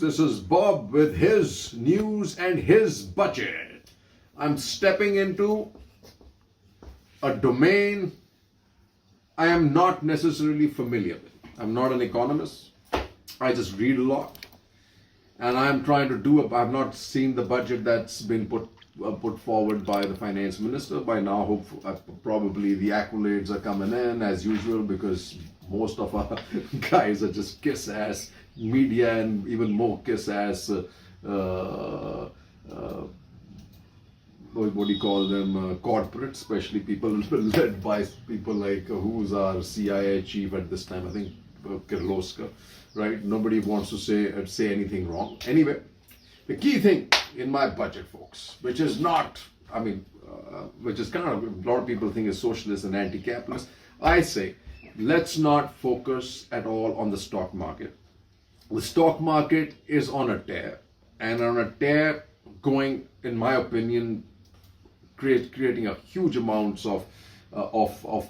This is Bob with his news and his budget. I'm stepping into a domain I am not necessarily familiar with. I'm not an economist. I just read a lot. And I'm trying to do I've not seen the budget that's been put forward by the finance minister. By now, probably the accolades are coming in as usual, because most of our guys are just kiss-ass media and even more kiss-ass, what do you call them, corporate, especially people led by people like, who's our CIA chief at this time, I think Kirloskar, right? Nobody wants to say anything wrong. Anyway, the key thing in my budget, folks, which is not, which is kind of, a lot of people think is socialist and anti-capitalist, I say, let's not focus at all on the stock market. The stock market is on a tear, and on a tear going, in my opinion, creating a huge amounts of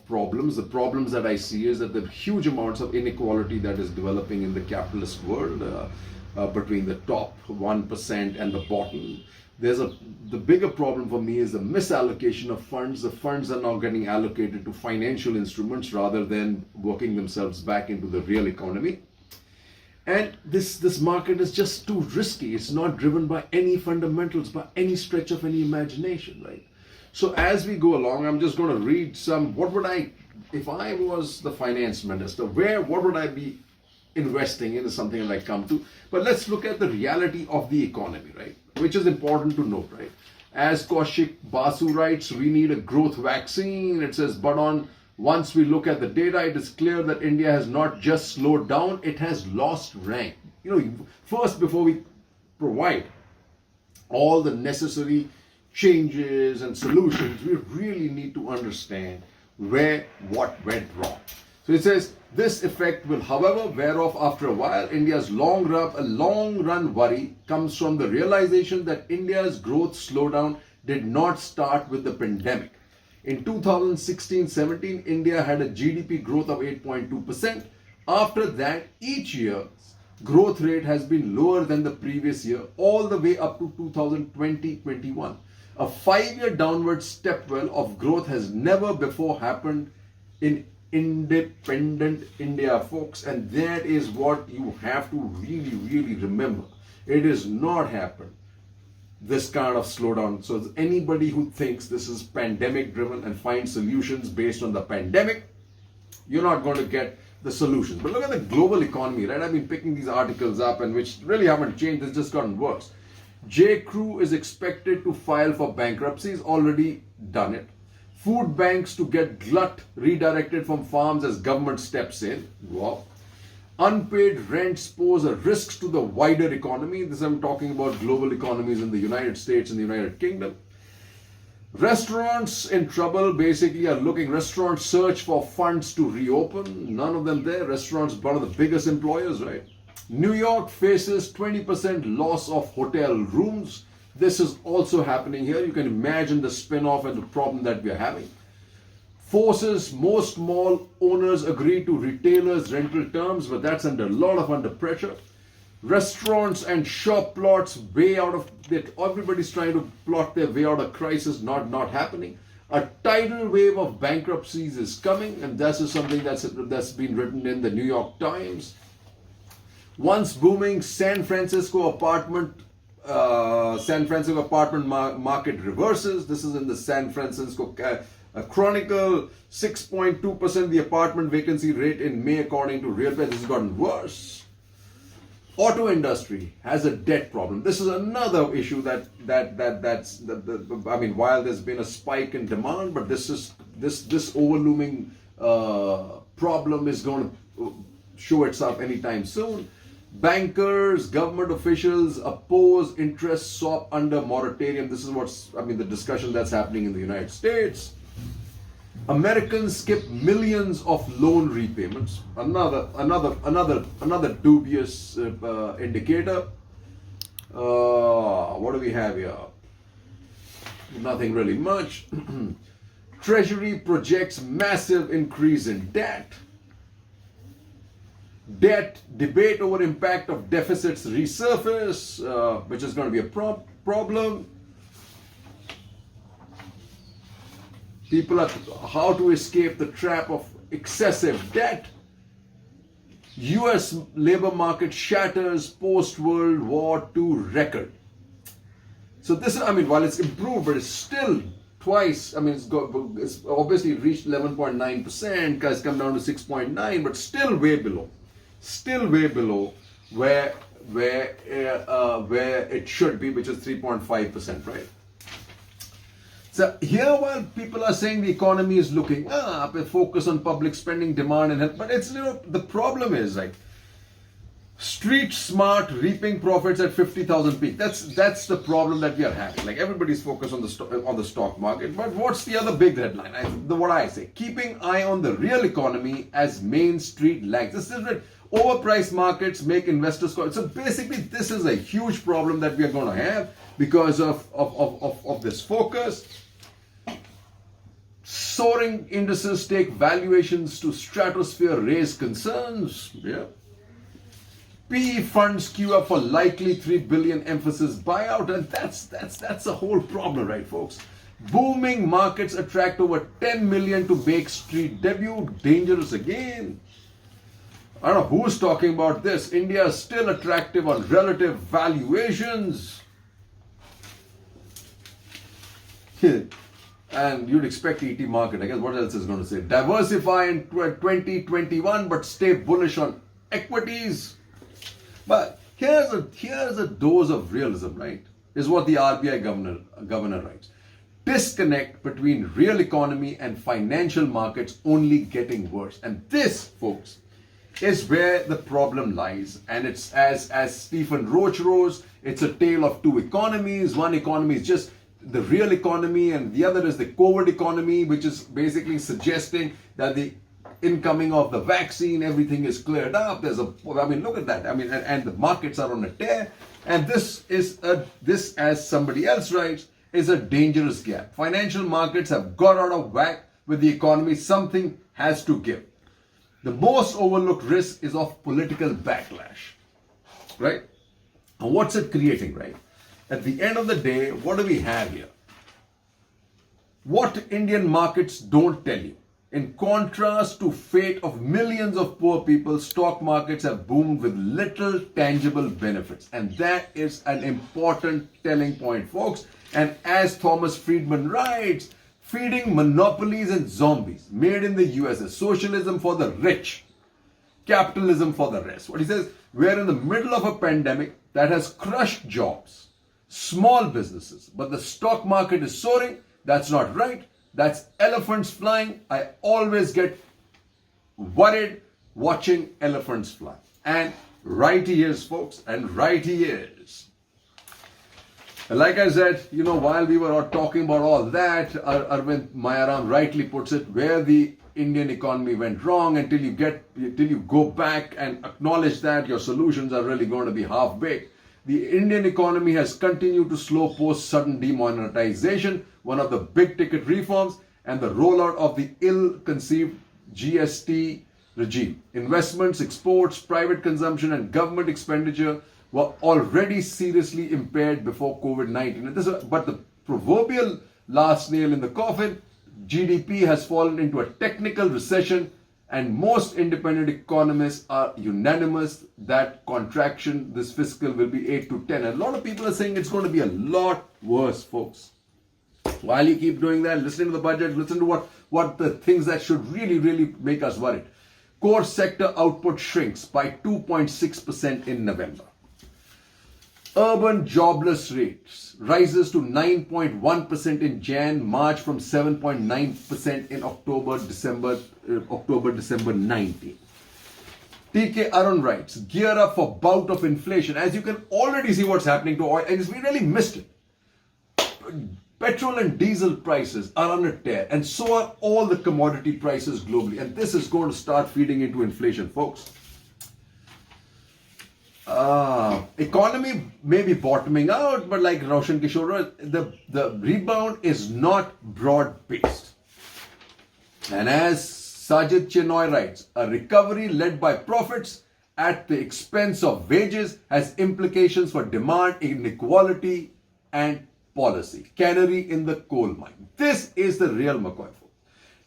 problems. The problems that I see is that the huge amounts of inequality that is developing in the capitalist world between the top 1% and the bottom. The bigger problem for me is the misallocation of funds. The funds are now getting allocated to financial instruments rather than working themselves back into the real economy. And this market is just too risky. It's not driven by any fundamentals, by any stretch of any imagination, right? So as we go along, I'm just going to read some, if I was the finance minister, what would I be investing in, is something that I come to. But let's look at the reality of the economy, right? Which is important to note, right? As Kaushik Basu writes, we need a growth vaccine. It says, but once we look at the data, it is clear that India has not just slowed down, it has lost rank. First, before we provide all the necessary changes and solutions, we really need to understand what went wrong. So it says, this effect will, however, wear off after a while. India's long run worry comes from the realization that India's growth slowdown did not start with the pandemic. In 2016-17, India had a GDP growth of 8.2%. After that, each year's growth rate has been lower than the previous year, all the way up to 2020-21. A 5-year downward stepwell of growth has never before happened in independent India, folks, and that is what you have to really remember. It has not happened, this kind of slowdown. So anybody who thinks this is pandemic driven and finds solutions based on the pandemic, you're not going to get the solutions. But look at the global economy, right? I've been picking these articles up, and which really haven't changed, it's just gotten worse. J. Crew is expected to file for bankruptcy, he's already done it. Food banks to get glut redirected from farms as government steps in. Wow. Unpaid rents pose a risk to the wider economy. This I'm talking about global economies in the United States and the United Kingdom. Restaurants in trouble, basically restaurants search for funds to reopen. None of them there. Restaurants, one of the biggest employers, right? New York faces 20% loss of hotel rooms. This is also happening here. You can imagine the spin-off and the problem that we are having. Forces most mall owners agree to retailers' rental terms, but that's under pressure. Restaurants and shop plots way out of it. Everybody's trying to plot their way out of crisis, not happening. A tidal wave of bankruptcies is coming, and this is something that's been written in the New York Times. Once booming San Francisco apartment market reverses. This is in the San Francisco Chronicle. 6.2% the apartment vacancy rate in May, according to Realpay. This has gotten worse. Auto industry has a debt problem. This is another issue while there's been a spike in demand, but this overlooming problem is going to show itself anytime soon. Bankers, government officials oppose interest swap under moratorium. This is the discussion that's happening in the United States. Americans skip millions of loan repayments. Another dubious indicator. What do we have here? Nothing really much. Treasury projects massive increase in debt. Debt, debate over impact of deficits resurface, which is going to be a problem. People are how to escape the trap of excessive debt. US labor market shatters post-World War II record. So this, I mean, while it's improved, but it's still twice. I mean, it's obviously reached 11.9%, has come down to 6.9, but still way below. Still way below where it should be, which is 3.5%, right? So here, while people are saying the economy is looking up, a focus on public spending, demand and health, but it's, the problem is, like, street smart reaping profits at 50,000 peak. That's the problem that we are having. Like, everybody's focused on the stock market, but what's the other big headline? What I say, keeping eye on the real economy as Main Street lags. This is it. Overpriced markets make investors call. So basically, this is a huge problem that we are going to have because of this focus. Soaring indices take valuations to stratosphere, raise concerns. Yeah. PE funds queue up for likely 3 billion emphasis buyout, and that's the whole problem, right, folks? Booming markets attract over 10 million to Bake Street debut. Dangerous again. I don't know who's talking about this. India is still attractive on relative valuations. And you'd expect ET market, I guess. What else is going to say? Diversify in 2021, but stay bullish on equities. But here's a dose of realism, right? Is what the RBI governor writes. Disconnect between real economy and financial markets only getting worse. And this, folks, is where the problem lies. And it's as Stephen Roach wrote, it's a tale of two economies. One economy is just the real economy, and the other is the COVID economy, which is basically suggesting that the incoming of the vaccine, everything is cleared up. I mean, look at that. I mean, and the markets are on a tear. And this, as somebody else writes, is a dangerous gap. Financial markets have got out of whack with the economy. Something has to give. The most overlooked risk is of political backlash, right? And what's it creating, right? At the end of the day, what do we have here? What Indian markets don't tell you. In contrast to fate of millions of poor people, stock markets have boomed with little tangible benefits. And that is an important telling point, folks. And as Thomas Friedman writes, feeding monopolies and zombies made in the USA, socialism for the rich, capitalism for the rest. What he says, we're in the middle of a pandemic that has crushed jobs, small businesses, but the stock market is soaring. That's not right. That's elephants flying. I always get worried watching elephants fly. And right he is, folks, and right he is. Like I said, while we were talking about all that, Arvind Mayaram rightly puts it, where the Indian economy went wrong, until you go back and acknowledge that, your solutions are really going to be half-baked. The Indian economy has continued to slow post sudden demonetization, one of the big ticket reforms, and the rollout of the ill-conceived GST regime. Investments, exports, private consumption, and government expenditure were already seriously impaired before COVID-19. But the proverbial last nail in the coffin, GDP has fallen into a technical recession, and most independent economists are unanimous that contraction this fiscal will be 8 to 10. And a lot of people are saying it's going to be a lot worse, folks. While you keep doing that, listening to the budget, listen to what the things that should really, really make us worried. Core sector output shrinks by 2.6% in November. Urban jobless rates rises to 9.1% in Jan-March from 7.9% in October-December 19. TK Arun writes, gear up for bout of inflation. As you can already see what's happening to oil, and we really missed it. Petrol and diesel prices are on a tear, and so are all the commodity prices globally. And this is going to start feeding into inflation, folks. Economy may be bottoming out, but like Roshan Kishore, the rebound is not broad-based. And as Sajid Chenoy writes, a recovery led by profits at the expense of wages has implications for demand, inequality, and policy. Canary in the coal mine. This is the real McCoy.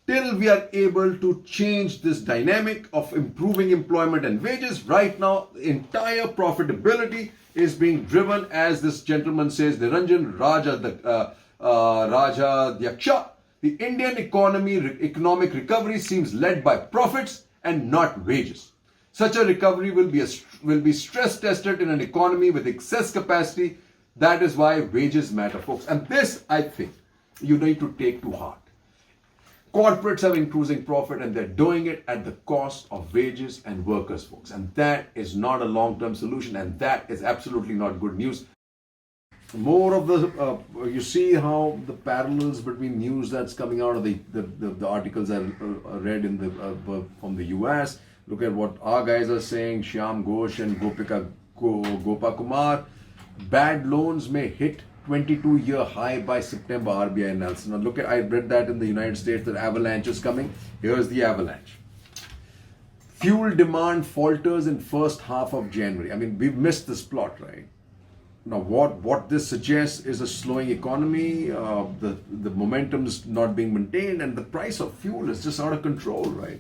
Till we are able to change this dynamic of improving employment and wages, right now, the entire profitability is being driven, as this gentleman says, Niranjan Rajadhyaksha. The Indian economic recovery seems led by profits and not wages. Such a recovery will be stress tested in an economy with excess capacity. That is why wages matter, folks. And this, I think, you need to take to heart. Corporates have increasing profit and they're doing it at the cost of wages and workers, folks. And that is not a long-term solution, and that is absolutely not good news. More of the, you see how the parallels between news that's coming out of the articles I read in from the US. Look at what our guys are saying, Shyam Ghosh and Gopakumar. Bad loans may hit 22-year high by September, RBI analysis. Now look at, I read that in the United States that avalanche is coming. Here's the avalanche. Fuel demand falters in first half of January. I mean, we've missed this plot, right? Now what this suggests is a slowing economy, the momentum's not being maintained, and the price of fuel is just out of control, right?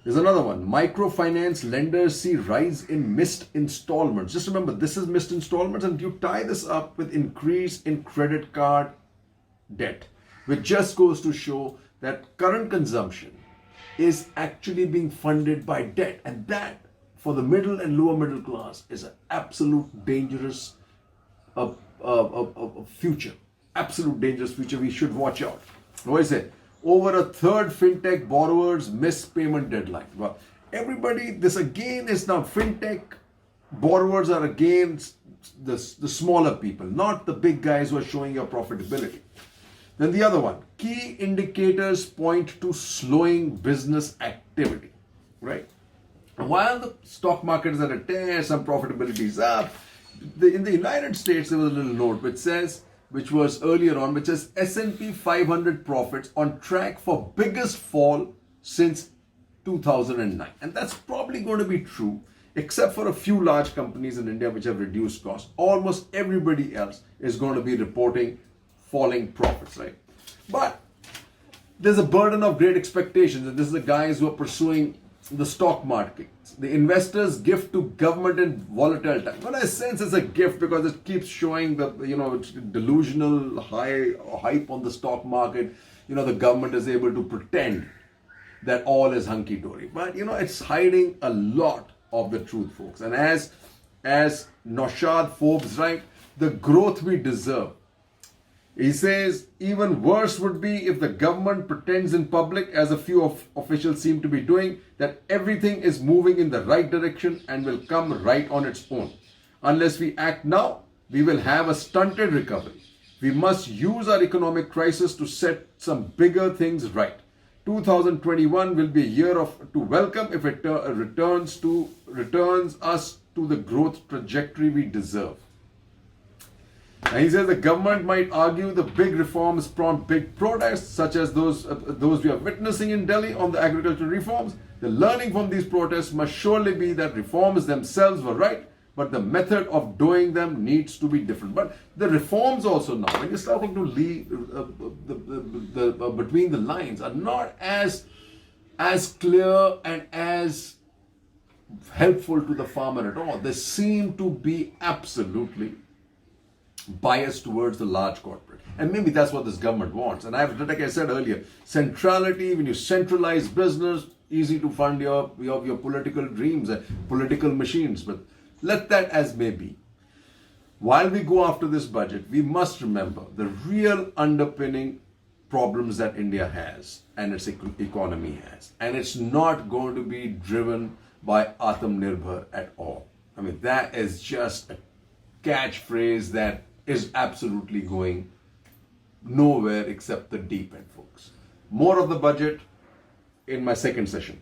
There's another one. Microfinance lenders see rise in missed installments. Just remember, this is missed installments, and you tie this up with increase in credit card debt, which just goes to show that current consumption is actually being funded by debt. And that, for the middle and lower middle class, is an absolute dangerous future. Absolute dangerous future. We should watch out. What is it? Over a third fintech borrowers miss payment deadline. Well, everybody, this again is now fintech borrowers are again the smaller people, not the big guys who are showing your profitability. Then the other one, key indicators point to slowing business activity, right? While the stock market is at a tear, some profitability is up. In the United States, there was a little note which was earlier on, which says S&P 500 profits on track for biggest fall since 2009. And that's probably going to be true, except for a few large companies in India which have reduced costs. Almost everybody else is going to be reporting falling profits, right? But there's a burden of great expectations, and this is the guys who are pursuing the stock market. The investors' gift to government in volatile times. Well, I sense it's a gift because it keeps showing the delusional hype on the stock market. The government is able to pretend that all is hunky dory, but it's hiding a lot of the truth, folks. And as Naushad Forbes writes, the growth we deserve. He says, even worse would be if the government pretends in public, as a few officials seem to be doing, that everything is moving in the right direction and will come right on its own. Unless we act now, we will have a stunted recovery. We must use our economic crisis to set some bigger things right. 2021 will be a year to welcome if it returns us to the growth trajectory we deserve. And he says the government might argue the big reforms prompt big protests, such as those we are witnessing in Delhi on the agricultural reforms. The learning from these protests must surely be that reforms themselves were right, but the method of doing them needs to be different. But the reforms also now, when you're starting to lead between the lines, are not as clear and as helpful to the farmer at all. They seem to be absolutely bias towards the large corporate. And maybe that's what this government wants. And like I said earlier, centrality, when you centralize business, easy to fund your political dreams, political machines. But let that as may be. While we go after this budget, we must remember the real underpinning problems that India has and its economy has. And it's not going to be driven by Atmanirbhar at all. I mean, that is just a catchphrase that is absolutely going nowhere except the deep end, folks. More of the budget in my second session.